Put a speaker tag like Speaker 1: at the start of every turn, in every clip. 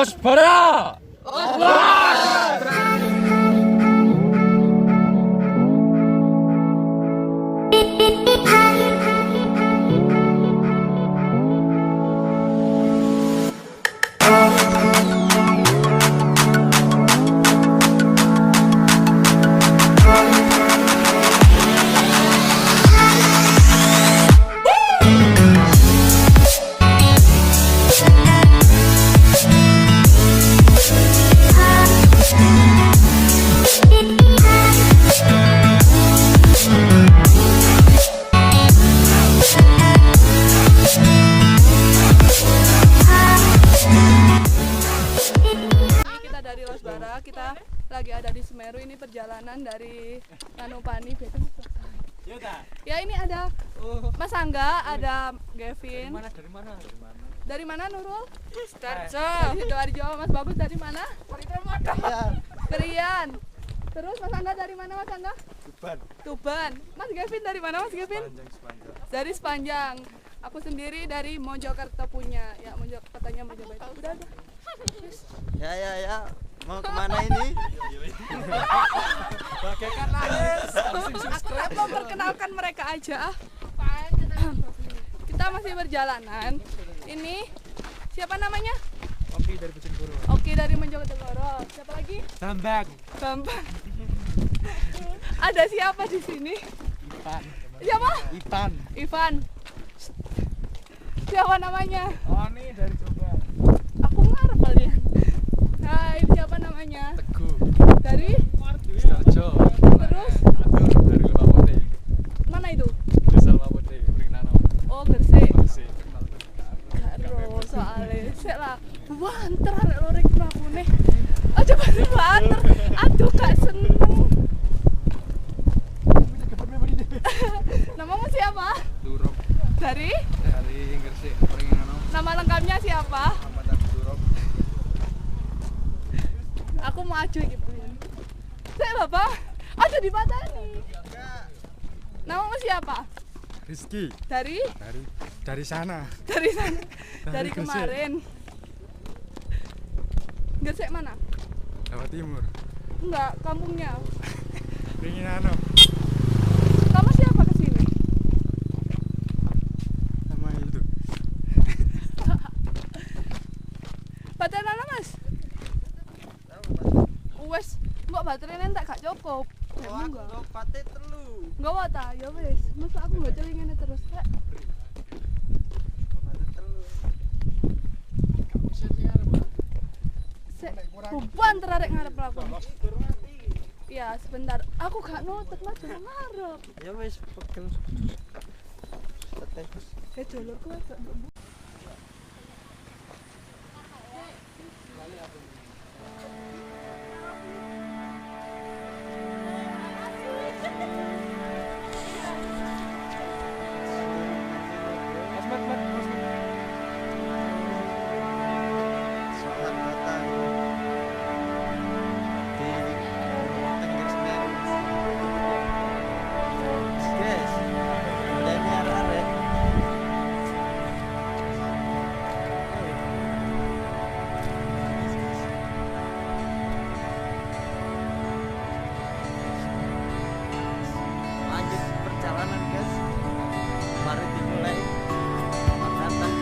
Speaker 1: Waspada!
Speaker 2: Kita lagi ada di Semeru, ini perjalanan dari Ranupani. Ya ini ada Mas Angga, ada Gavin. Dari mana Nurul? Dari Sidoarjo. Mas Bagus dari mana? Perian. Terus Mas Angga dari mana Mas Angga? Tuban. Mas Gavin dari mana Mas Gavin? Dari Sepanjang. Aku sendiri dari Mojokerto punya. Ya Mojokertonya Mojokerto. Udah.
Speaker 3: Ya. Mau kemana ini?
Speaker 2: Bagaikan lahir. Aku memperkenalkan mereka aja. Kita masih berjalanan. Ini siapa namanya?
Speaker 1: Oki dari Bojonegoro.
Speaker 2: Oki dari Bojonegoro. Siapa lagi?
Speaker 1: Bambang.
Speaker 2: Ada siapa di sini? Siapa? Ivan. Siapa namanya?
Speaker 1: Oni dari Jombang.
Speaker 2: Aku ngarep kalian. Hai, siapa namanya?
Speaker 1: Teguh
Speaker 2: Dari
Speaker 1: Sidoarjo.
Speaker 2: Terus?
Speaker 1: Atur dari Lemapote.
Speaker 2: mana itu?
Speaker 1: Desa Lemapote, Pringnano.
Speaker 2: Oh, Gresik.
Speaker 1: Gresik.
Speaker 2: Karo soalnya sik lah. Banter arek lorek mlakune. Aja banter. Aduh, gak seneng. Namamu siapa?
Speaker 1: Turok
Speaker 2: Dari
Speaker 1: Gresik, Pringnano.
Speaker 2: nama lengkapnya siapa?
Speaker 1: Muhammad Turok.
Speaker 2: Aku mau aju gitu. Saya Bapak. Aduh dipatani. Namamu siapa?
Speaker 1: Rizky
Speaker 2: Dari
Speaker 1: dari sana.
Speaker 2: dari sana. Dari
Speaker 1: Gresik.
Speaker 2: kemarin. Gresik mana?
Speaker 1: Jawa Timur.
Speaker 2: Enggak, kampungnya.
Speaker 1: Pringnano.
Speaker 2: Kamu siapa kesini?
Speaker 1: Sama itu.
Speaker 2: Baterai mana Mas? Wes, mbok baterainya tak gak cukup. Kamu enggak?
Speaker 3: Pate telu.
Speaker 2: Enggak wae ta, ya wes. Masa aku enggak celi ngene terus. Rek. Buban terarek ngarep aku. Iya, sebentar. Aku gak nutup Mas, cuma ngarep.
Speaker 3: Ya wis pegel. Tetes.
Speaker 2: Kayak jalurku agak mbok.
Speaker 3: Selamat datang di Tengger Semeru. Guys, udah arek. Lanjut perjalanan guys. Mari dimulai. Selamat datang.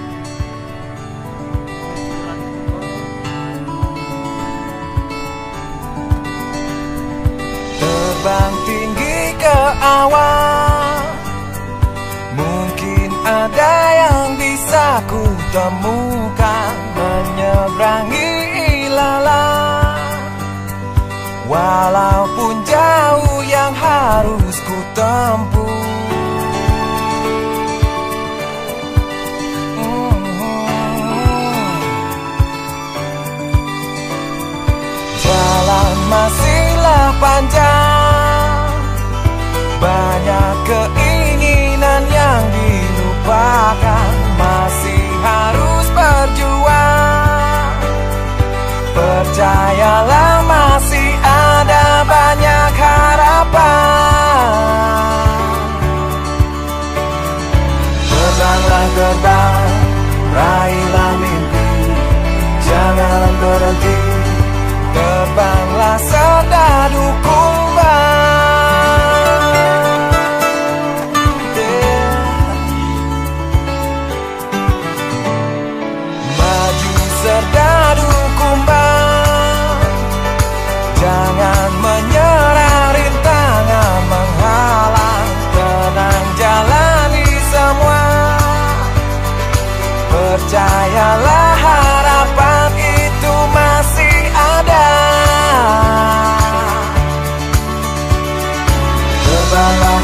Speaker 4: Terbang tinggi ke awan, mungkin ada yang bisa ku temukan, menyeberangi ilalang. Walaupun jauh yang harus ku tempuh. Jalan masihlah panjang, banyak keinginan yang dilupakan, masih harus berjuang. Percayalah masih ada banyak harapan. Terbanglah terbang, raihlah mimpi, jangan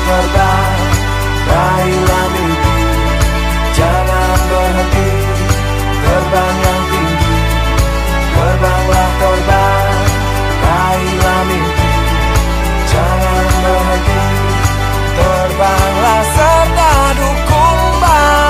Speaker 4: terbang, raihlah mimpi. Jangan berhenti, terbang yang tinggi. Terbanglah terbang, raihlah mimpi. Jangan berhenti, terbanglah serta dukung Bang.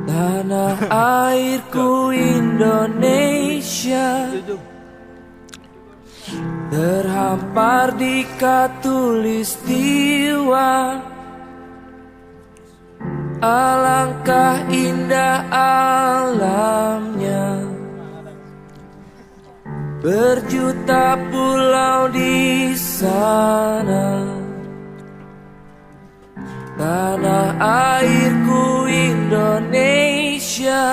Speaker 5: Tanah airku Indonesia terhampar di khatulistiwa. Alangkah indah alamnya, berjuta pulau di sana. Tanah airku Indonesia,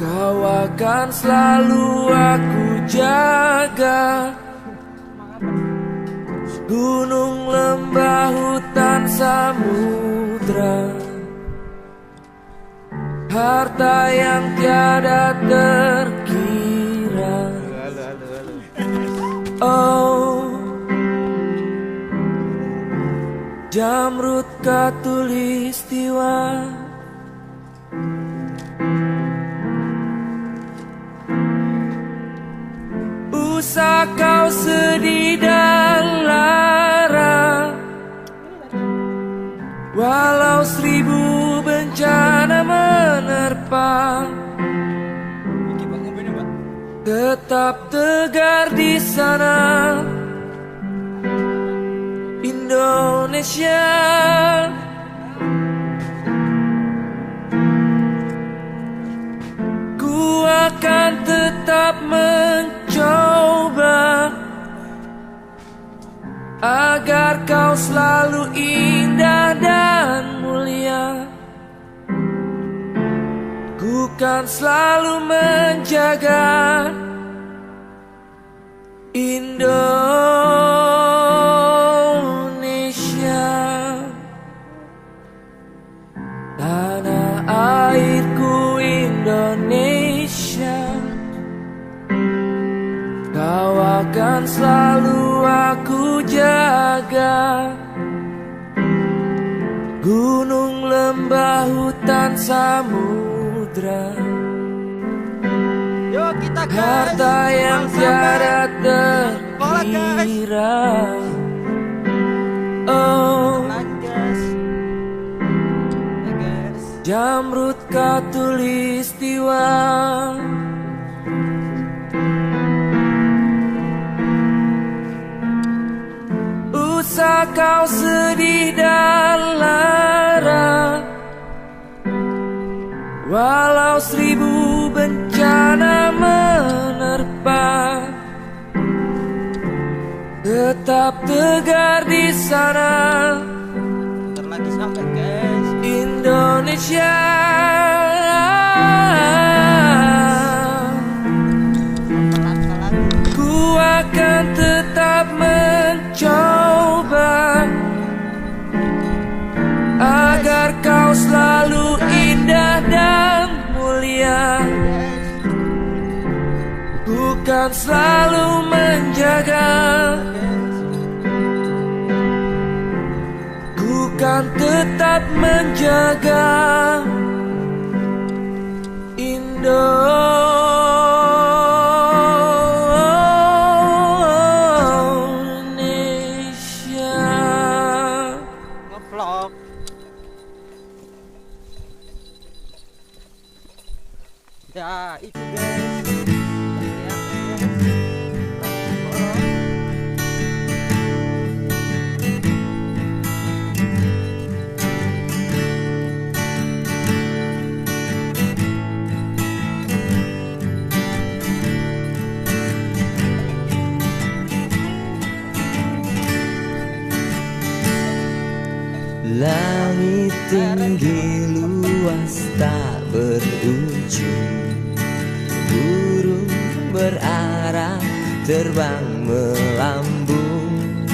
Speaker 5: kau akan selalu aku jaga. Gunung, lembah, hutan, samudra, harta yang tiada terkira. Oh, Jamrud Khatulistiwa, usah kau sedih dan lara, walau 1000 bencana menerpa. Tetap tegar di sana, Indonesia. Ku akan tetap mencoba agar kau selalu indah dan mulia. Ku kan selalu menjaga Indonesia. Tanah airku Indonesia, kau akan selalu aku jaga. Gunung, lembah, hutan, samudra,
Speaker 3: Yuk kita guys,
Speaker 5: harta yang tiada terkira. Oh,
Speaker 3: guys. Ya guys.
Speaker 5: Jamrud Khatulistiwa, usah kau sedih dan lara, walau 1000 bencana menerpa. tetap tegar di sana.
Speaker 3: Bentar lagi sampai guys.
Speaker 5: Indonesia, ku akan tetap mencoba agar kau selalu indah dan mulia. Bukan selalu menjaga, ku kan tetap menjaga Indonesia.
Speaker 3: Ngevlog. Ya itu guys.
Speaker 5: Langit tinggi luas tak berujung, burung berarah terbang melambung.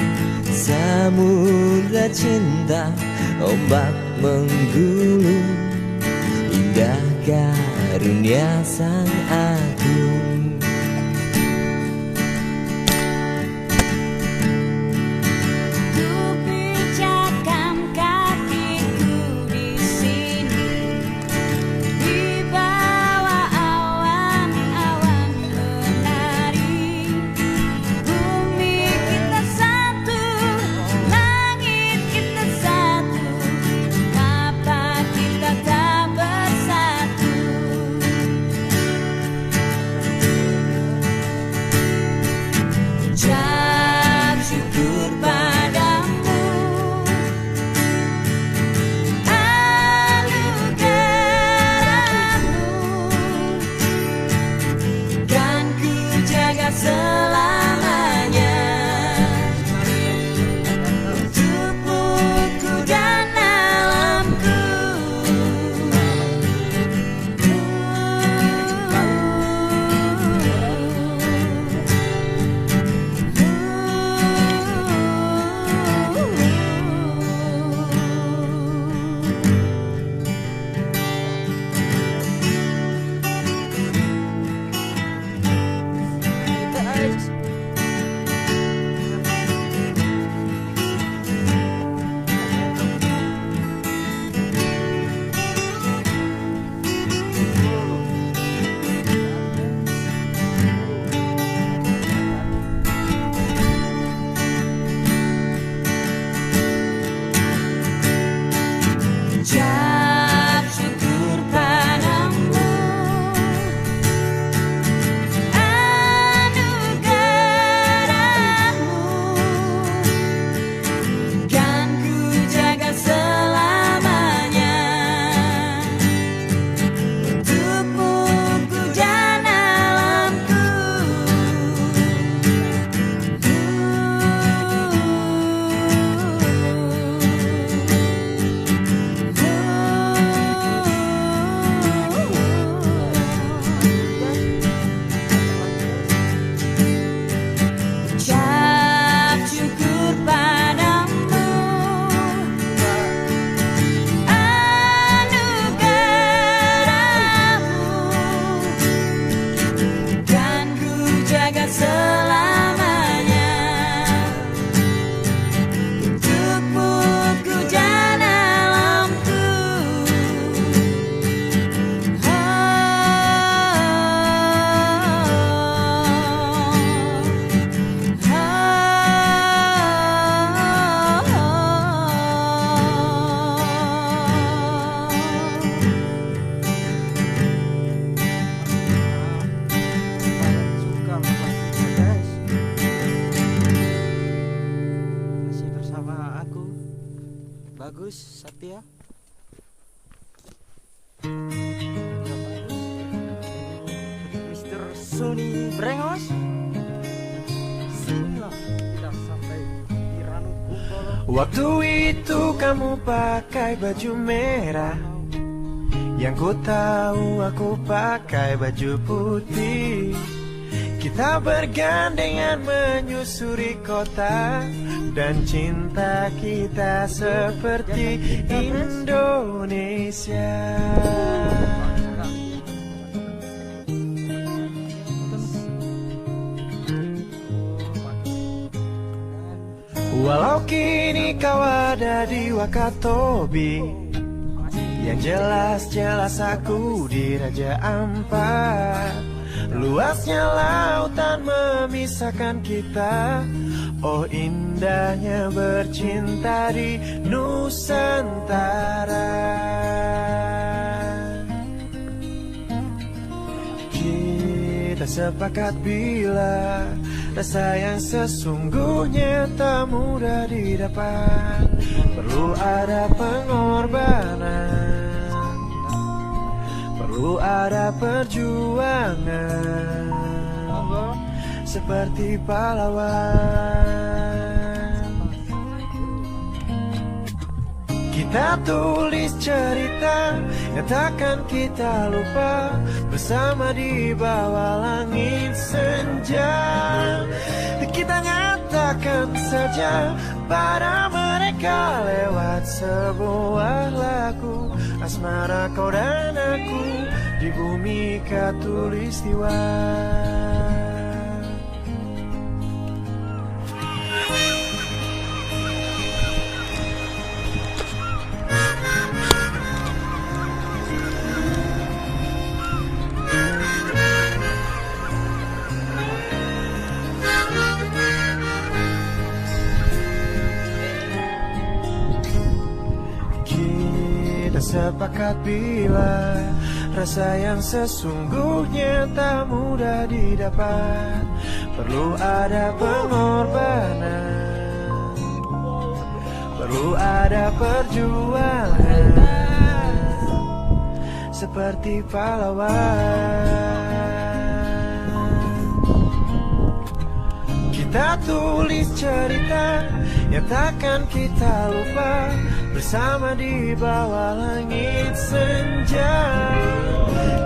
Speaker 5: Samudra cinta ombak menggulung, indah karunia sang agung.
Speaker 3: Bagus Satya. Mr. Sony Brengos. Sinilah kita sampai
Speaker 4: Waktu itu kamu pakai baju merah, yang ku tahu aku pakai baju putih. Kita bergandengan menyusuri kota, dan cinta kita seperti Indonesia. Walau kini kau ada di Wakatobi, yang jelas-jelas aku di Raja Ampat. Luasnya lautan memisahkan kita, oh indahnya bercinta di Nusantara. Kita sepakat bila rasa yang sesungguhnya tak mudah didapat. Perlu ada pengorbanan, perlu ada perjuangan, seperti pahlawan. Kita tulis cerita yang takkan kita lupa, bersama di bawah langit senja. Kita nyatakan saja pada mereka lewat sebuah lagu, asmara kau dan aku di bumi Katulistiwa. Sepakat bila rasa yang sesungguhnya tak mudah didapat. Perlu ada pengorbanan, perlu ada perjuangan, seperti pahlawan. Kita tulis cerita yang takkan kita lupa, bersama di bawah langit senja.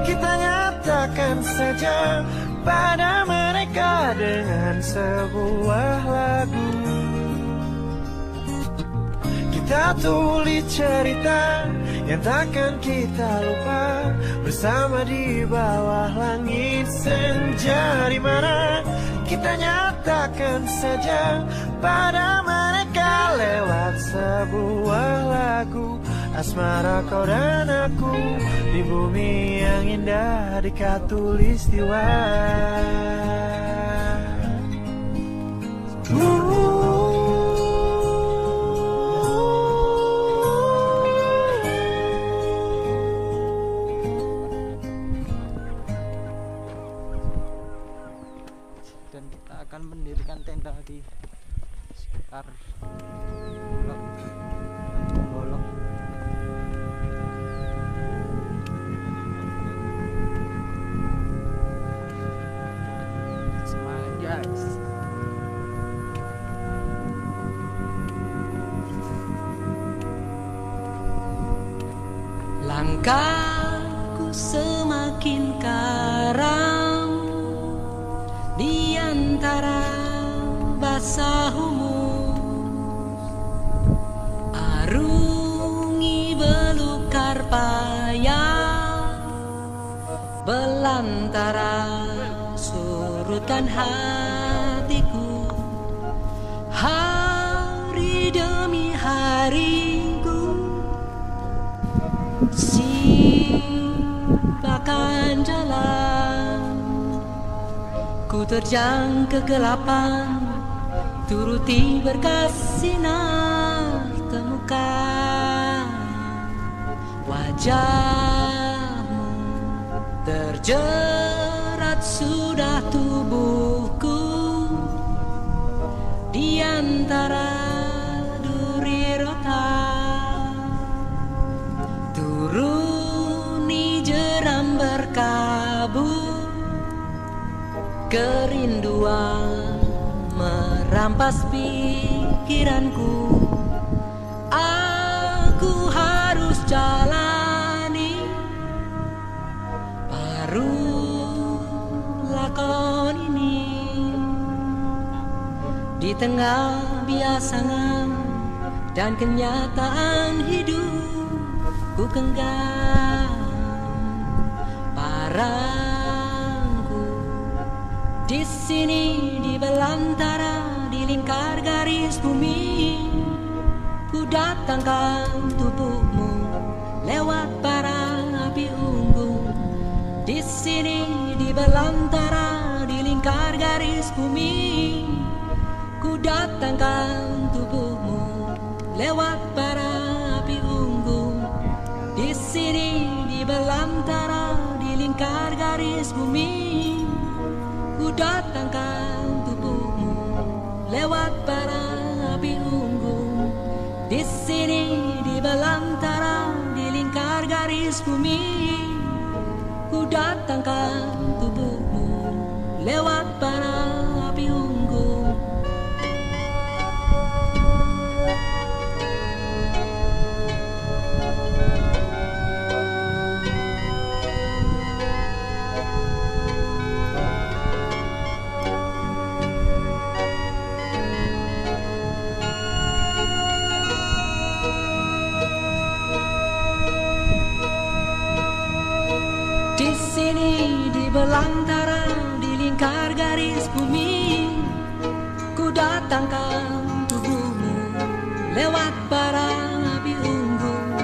Speaker 4: Kita nyatakan saja pada mereka dengan sebuah lagu. Kita tulis cerita yang takkan kita lupa, bersama di bawah langit senja. Di mana kita nyatakan saja pada mereka lewat sebuah lagu, asmara kau dan aku di bumi yang indah di Katulistiwa.
Speaker 3: Dan kita akan mendirikan tenda di sekitar Bulog dan Bolok. Semangat guys.
Speaker 6: Langkahku semakin karam di antara basah humus, arungi belukar payah belantara surutkan hatiku. Hari demi hariku simpakan jalan, ku terjang kegelapan, turuti berkas sinar temukan. Wajahmu terjerat sudah tubuhku di antara duri rotan. Turuni jeram berkabut, kerinduan merampas pikiranku. tengah biasanya dan kenyataan hidup, ku genggam parangku. Di sini di belantara, di lingkar garis bumi, ku datangkan tubuhmu lewat bara api unggun. Di sini di belantara, di lingkar garis bumi, ku datangkan tubuhmu lewat bara api unggun. Di sini di belantara, di lingkar garis bumi, ku datangkan tubuhmu lewat bara api unggun. Di sini di belantara, di lingkar garis bumi, ku datangkan tubuhmu lewat bara api unggun. Di sini di belantara, di lingkar garis bumi, ku datangkan tubuhmu lewat bara api unggun.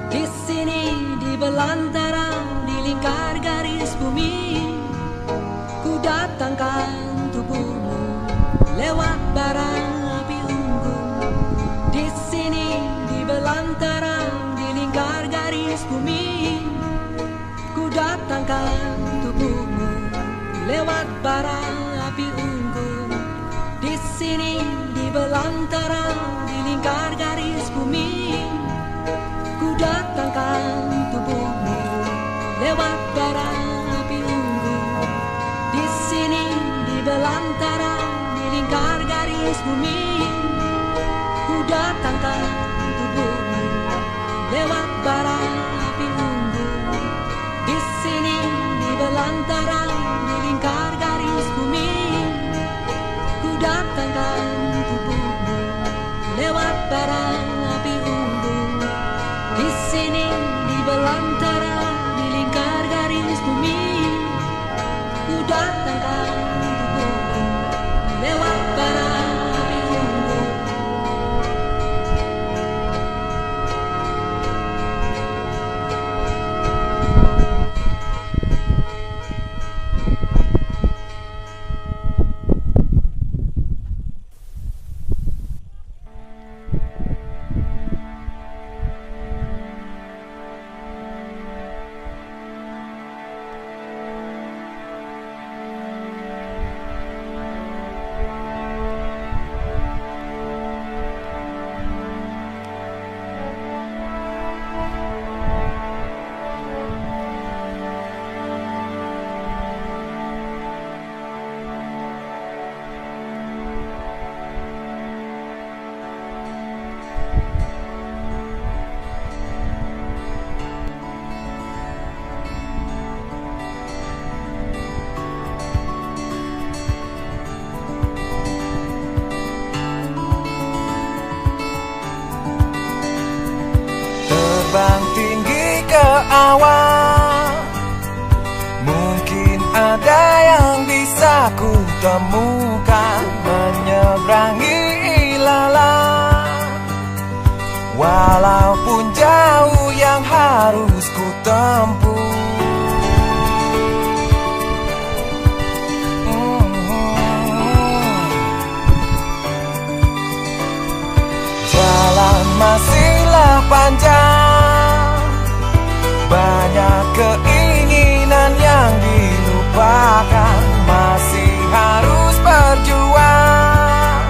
Speaker 6: Di sini di belantara, di lingkar garis bumi, ku datangkan tubuhmu lewat bara api unggun. Di sini di belantara, di lingkar garis bumi, ku datangkan tubuhmu lewat bara api unggun. Di sini di belantara, di lingkar garis bumi, ku datangkan tubuhmu lewat bara api unggun. Di sini di belantara, di lingkar garis bumi, ku datangkan tubuhmu lewat bara api unggun. Di sini di belantara, di lingkar garis bumi, ku datangkan tubuhmu lewat bara api unggun. Di sini di belantara, di lingkar garis bumi, ku datangkan tubuhmu lewat bara api unggun.
Speaker 4: Terbang tinggi ke awan, mungkin ada yang bisa ku temukan. Menyeberangi ilalang, walaupun jauh yang harus ku tempuh. Jalan masihlah panjang, banyak keinginan yang dilupakan. Masih harus berjuang,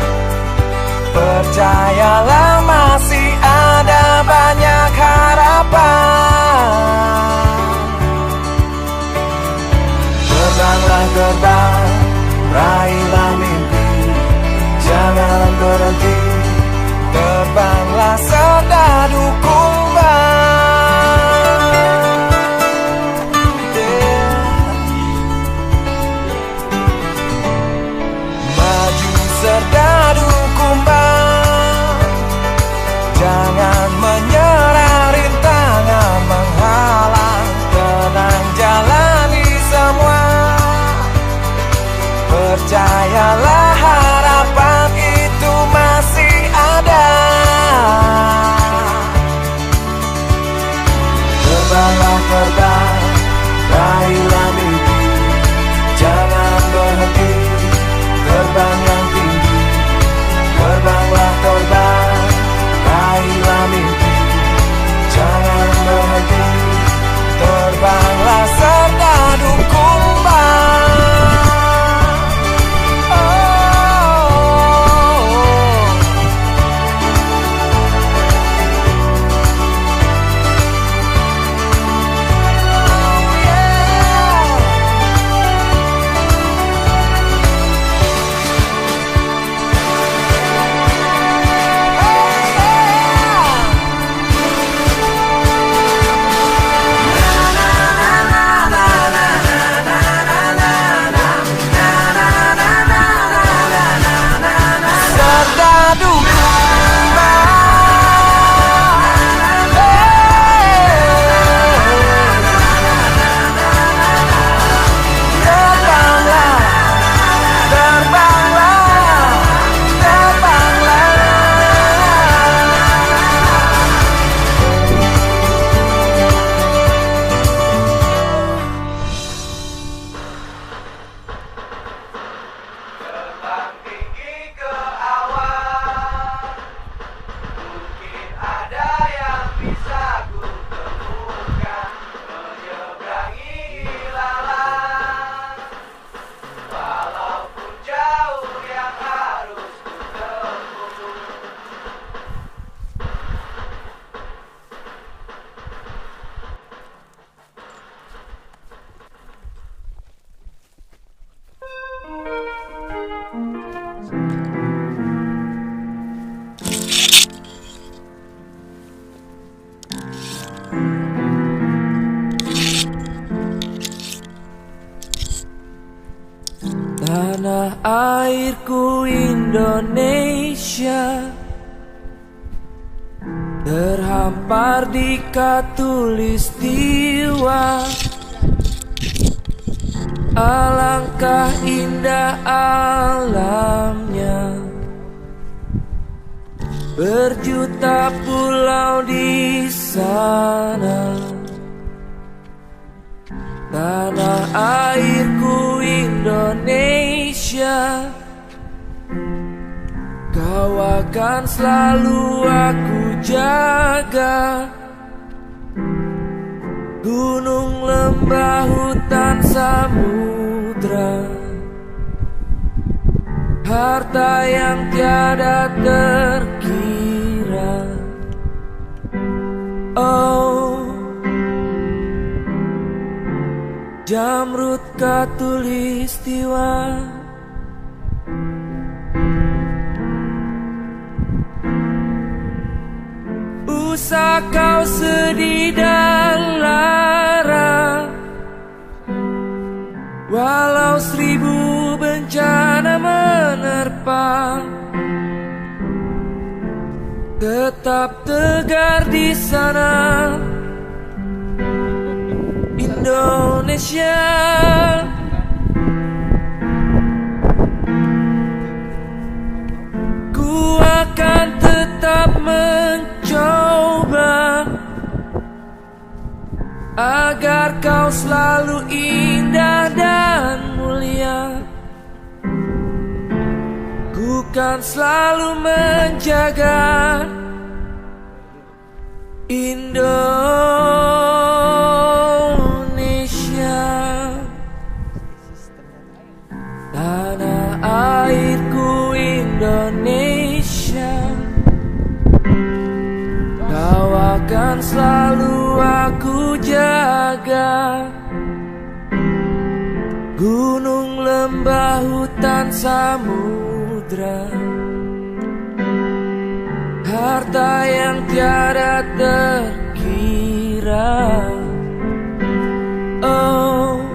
Speaker 4: percayalah masih ada banyak harapan. Terbanglah terbang, raihlah mimpi, jangan berhenti. Terbanglah serdadu kumbang, maju serdadu airku Indonesia, terhampar di khatulistiwa. Alangkah indah alamnya, berjuta pulau di sana. Tanah airku Indonesia, kau akan selalu aku jaga. Gunung, lembah, hutan, samudra, harta yang tiada terkira. Oh, Jamrud Khatulistiwa. Usah kau sedih dan lara, walau 1000 bencana menerpa, tetap tegar di sana. Indonesia, ku akan tetap mencoba agar kau selalu indah dan mulia. Ku kan selalu menjaga Indonesia, tanah airku Indonesia. Kau akan selalu aku jaga. Gunung, lembah, hutan, samudra, harta yang tiada terkira. Oh,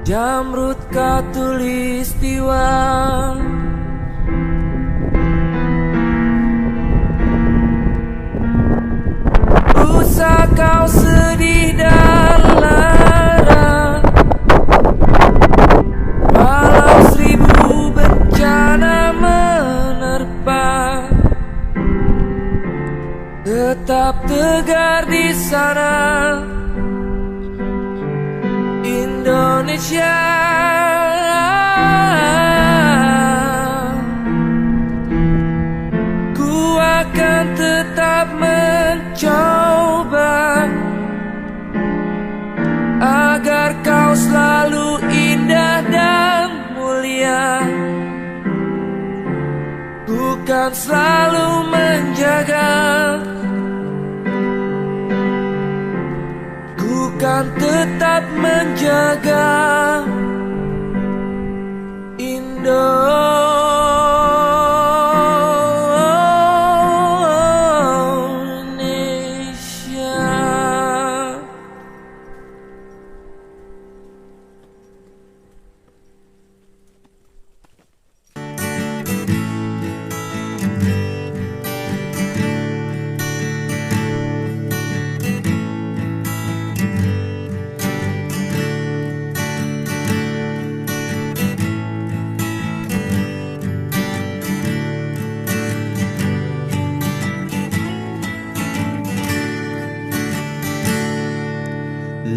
Speaker 4: Jamrud Khatulistiwa. Usah kau sedih dan lara, walau 1000 bencana menerpa, tetap tegar di sana. Indonesia, ku akan tetap mencoba agar kau selalu indah dan mulia. Ku kan selalu menjaga. Ku kan tetap menjaga Indonesia.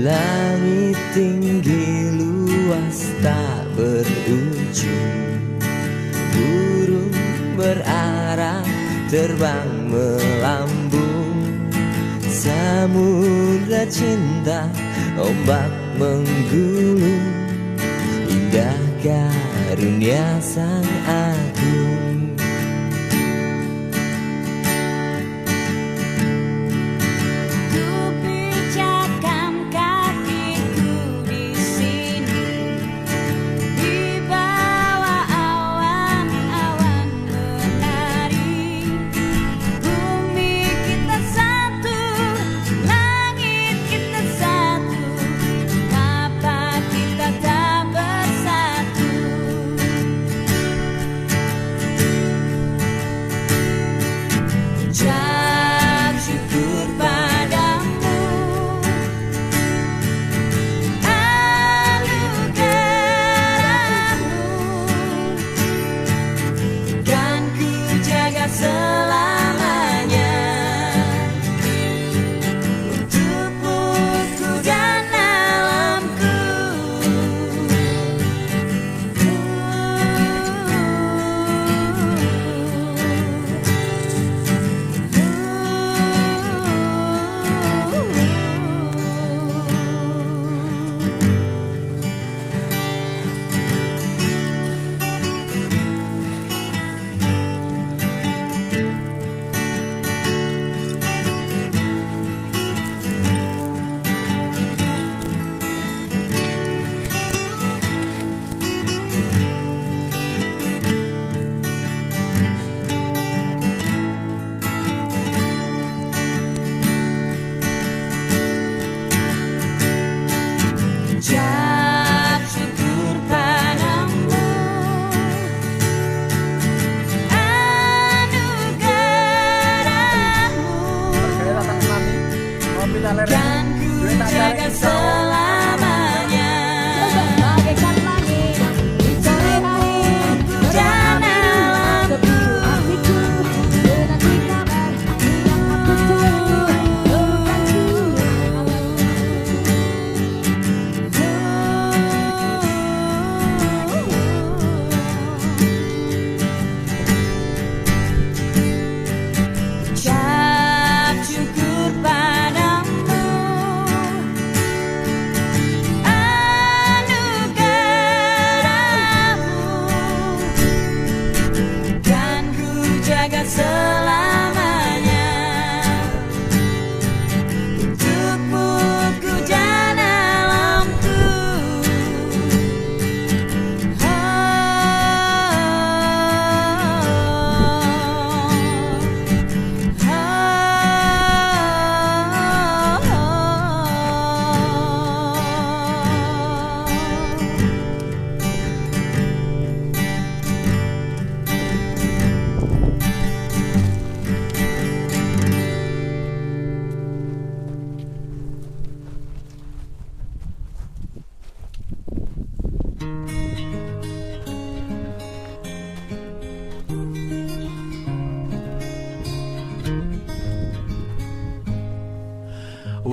Speaker 5: Langit tinggi luas tak berujung, burung berarah terbang melambung. Samudra cinta ombak menggulung, indah karunia Sang Agung.
Speaker 7: Mengapa kita tak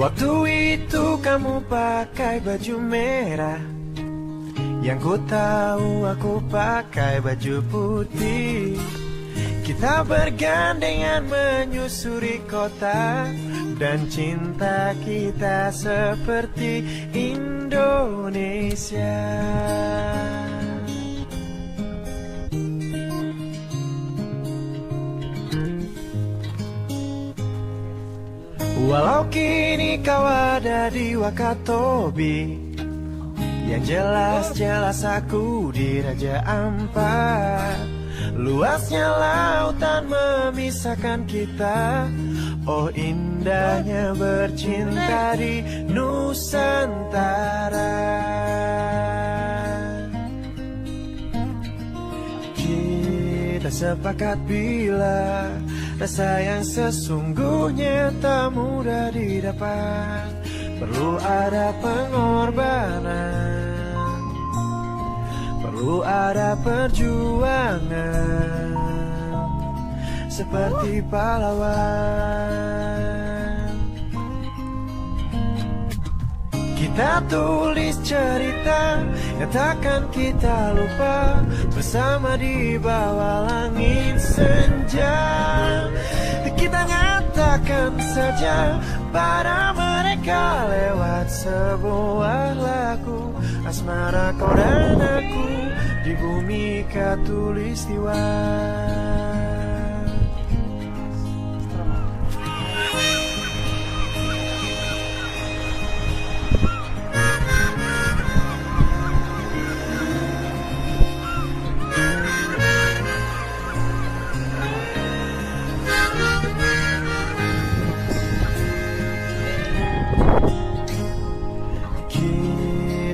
Speaker 4: Waktu itu kamu pakai baju merah, yang ku tahu aku pakai baju putih. Kita bergandengan menyusuri kota, dan cinta kita seperti Indonesia. Walau kini kau ada di Wakatobi, yang jelas-jelas aku di Raja Ampat. Luasnya lautan memisahkan kita, oh indahnya bercinta di Nusantara. Kita sepakat bila rasa yang sesungguhnya tak mudah didapat. Perlu ada pengorbanan, perlu ada perjuangan, seperti pahlawan. Kita tulis cerita yang takkan kita lupa, bersama di bawah langit senja. Kita nyatakan saja pada mereka lewat sebuah lagu, asmara kau dan aku di bumi Katulistiwa.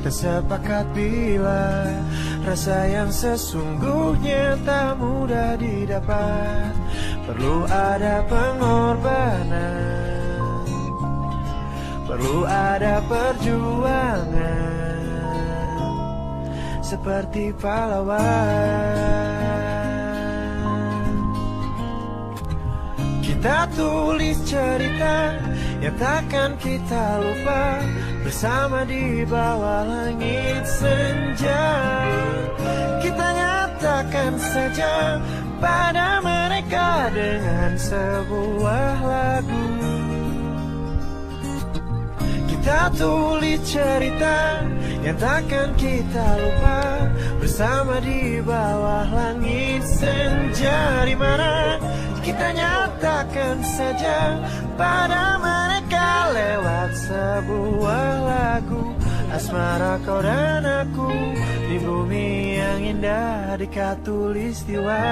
Speaker 4: Sepakat bila rasa yang sesungguhnya tak mudah didapat. Perlu ada pengorbanan, perlu ada perjuangan, seperti pahlawan. Kita tulis cerita yang takkan kita lupa, bersama di bawah langit senja. Kita nyatakan saja pada mereka dengan sebuah lagu. Kita tulis cerita yang takkan kita lupa, bersama di bawah langit senja. Di mana kita nyatakan saja pada mereka lewat sebuah lagu, asmara kau dan aku di bumi yang indah di Katulistiwa.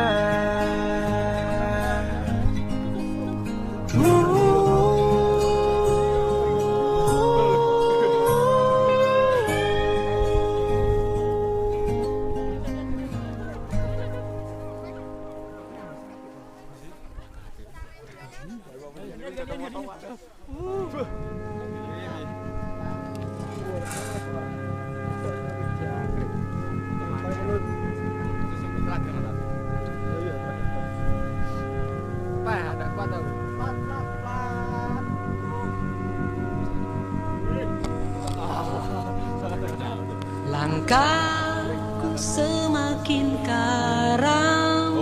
Speaker 6: Langkahku semakin karam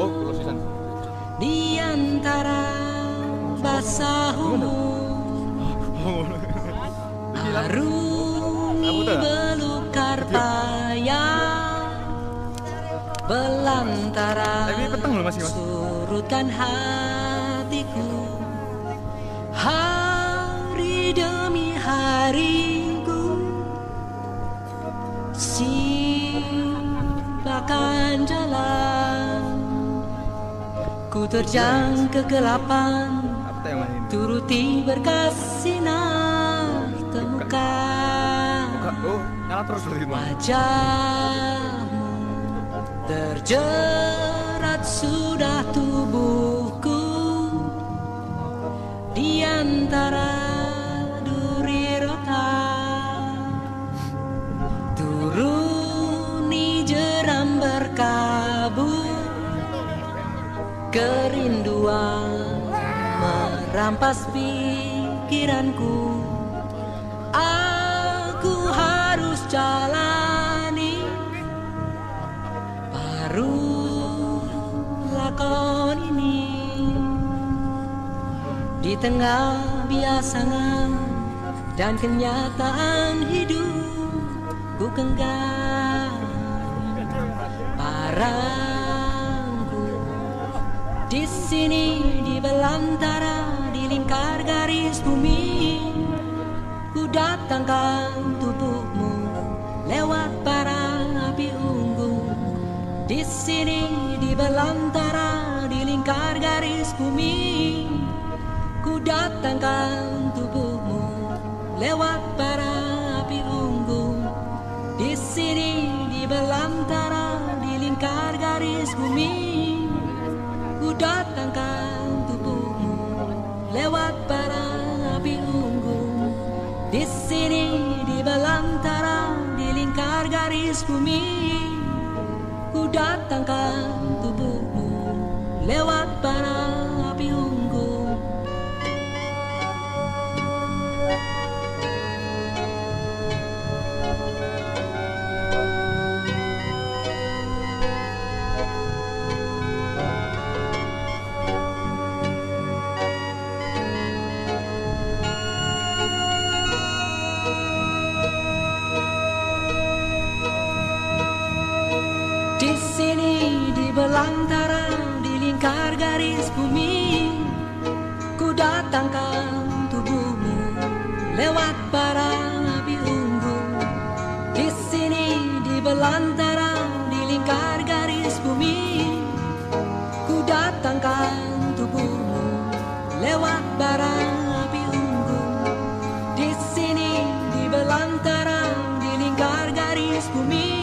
Speaker 6: di antara basahu, arungi belukar payah belantara, surutkan hatiku hari demi hariku. Simpakan jalan, ku terjang kegelapan, turuti berkas sinar temukan. Wajahmu terjerat sudah tubuhku di antara duri rotan. Turuni jeram berkabut, kerinduan merampas pikiranku. jalani baru lakon ini di tengah biasanya dan kenyataan hidup ku genggam parangku di sini di belantara di lingkar garis bumi ku datangkan tubuhmu lewat bara api unggun di sini di belantara di lingkar garis bumi ku datangkan tubuhmu lewat bara api unggun di sini di belantara di lingkar garis bumi ku datangkan tubuhmu lewat bara api unggun di sini di belantara di lingkar garis bumi ku datangkan tubuhmu lewat bara api unggun. Di sini di belantara di lingkar garis bumi ku datangkan tubuhmu lewat bara api unggun di sini di belantara di lingkar garis bumi ku datangkan tubuhmu lewat bara api unggun di sini di belantara di lingkar garis bumi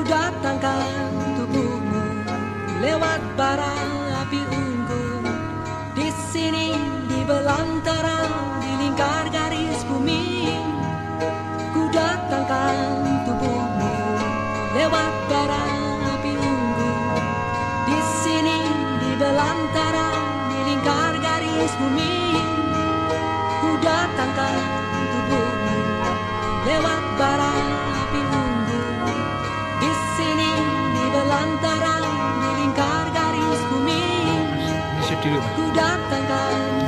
Speaker 6: datangkan tubuhmu lewat bara api unggun di sini di belantara di lingkar garis bumi ku datangkan tubuhmu lewat bara api unggun di sini di belantara di lingkar garis bumi ku datangkan tubuhmu lewat bara api unggun di sini di belantara di lingkar garis bumi ku datangkan